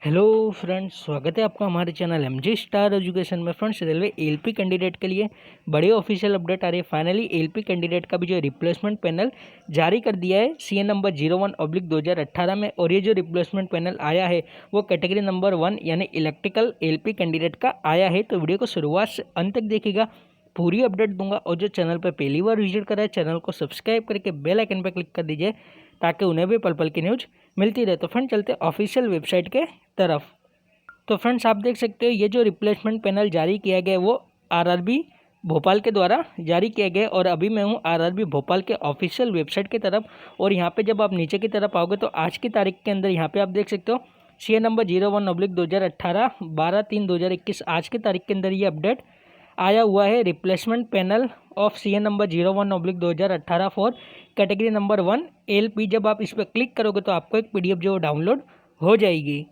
Hello friends, स्वागत है आपका हमारे चैनल एमजे स्टार एजुकेशन में। फ्रेंड्स, रेलवे एलपी कैंडिडेट के लिए बड़ी ऑफिशियल अपडेट आ रही है। फाइनली एलपी कैंडिडेट का भी जो रिप्लेसमेंट पैनल जारी कर दिया है सीएन नंबर 01/2018 में। और ये जो रिप्लेसमेंट पैनल आया है वो कैटेगरी नंबर 1 यानी इलेक्ट्रिकल एलपी कैंडिडेट का आया है। तो वीडियो को शुरुआत से अंत तक देखिएगा, पूरी अपडेट दूंगा। और जो चैनल पर पहली बार विजिट करा है, चैनल को सब्सक्राइब करके बेल आइकन पर क्लिक कर दीजिए ताकि उन्हें भी पल पल की न्यूज़ मिलती रहे। तो फ्रेंड, चलते ऑफिशियल वेबसाइट के तरफ। तो फ्रेंड्स, आप देख सकते हो ये जो रिप्लेसमेंट पैनल जारी किया गया है वो आरआरबी भोपाल के द्वारा जारी किया गया है। और अभी मैं हूँ आरआरबी भोपाल के ऑफिशियल वेबसाइट की तरफ। और यहाँ पे जब आप नीचे की तरफ आओगे तो आज की तारीख के अंदर यहाँ पे आप देख सकते हो सीए नंबर 01/2018 12/3/2021 आज की तारीख के अंदर ये अपडेट आया हुआ है। Replacement panel of CA number 01/2018 for category number 1 LP. जब आप इस पर क्लिक करोगे तो आपको एक पीडीएफ जो डाउनलोड हो जाएगी।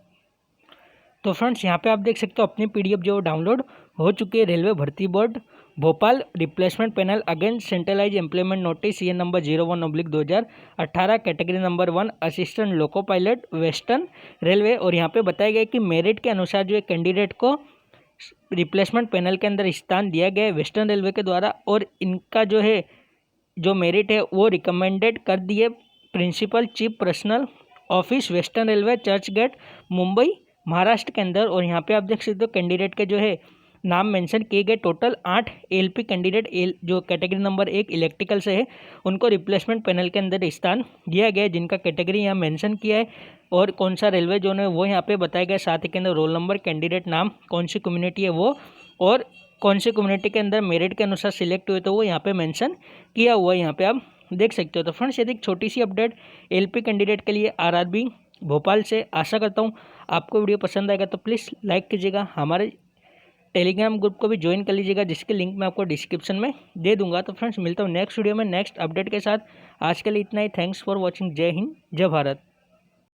तो फ्रेंड्स, यहाँ पे आप देख सकते हो अपनी पीडीएफ जो डाउनलोड हो चुकी है। रेलवे भर्ती board Bhopal replacement panel against centralise employment notice CN number 01/2018 category number 1 assistant loco pilot western railway. और यहाँ पे बताया गया कि मेरिट के अनुसार जो है कैंडिडेट को रिप्लेसमेंट पैनल के अंदर स्थान दिया गया है वेस्टर्न रेलवे के द्वारा। और इनका जो है जो मेरिट है वो रिकमेंडेड कर दिए principal chief personnel office western railway Churchgate Mumbai Maharashtra के अंदर। और यहाँ पे आप देख सकते हो कैंडिडेट के जो है नाम मेंशन किए गए। टोटल 8 एलपी कैंडिडेट जो कैटेगरी नंबर 1 इलेक्ट्रिकल से है उनको रिप्लेसमेंट पैनल के अंदर स्थान दिया गया है, जिनका कैटेगरी यहाँ मेंशन किया है और कौन सा रेलवे जोन है वो यहाँ पे बताया गया। साथ ही के अंदर रोल नंबर, कैंडिडेट नाम, कौन सी कम्युनिटी है वो और कौन सी कम्युनिटी के अंदर मेरिट के अनुसार सिलेक्ट हुए तो वो यहाँ पे मेंशन किया हुआ है, यहाँ पे आप देख सकते हो। तो फ्रेंड्स, ये एक छोटी सी अपडेट एलपी कैंडिडेट के लिए आरआरबी भोपाल से। आशा करता हूँ आपको वीडियो पसंद आएगा तो प्लीज़ लाइक कीजिएगा, हमारे टेलीग्राम ग्रुप को भी ज्वाइन कर लीजिएगा जिसके लिंक मैं आपको डिस्क्रिप्शन में दे दूंगा। तो फ्रेंड्स, मिलता हूँ नेक्स्ट वीडियो में नेक्स्ट अपडेट के साथ। आज के लिए इतना ही। Thanks for watching. जय हिंद, जय भारत।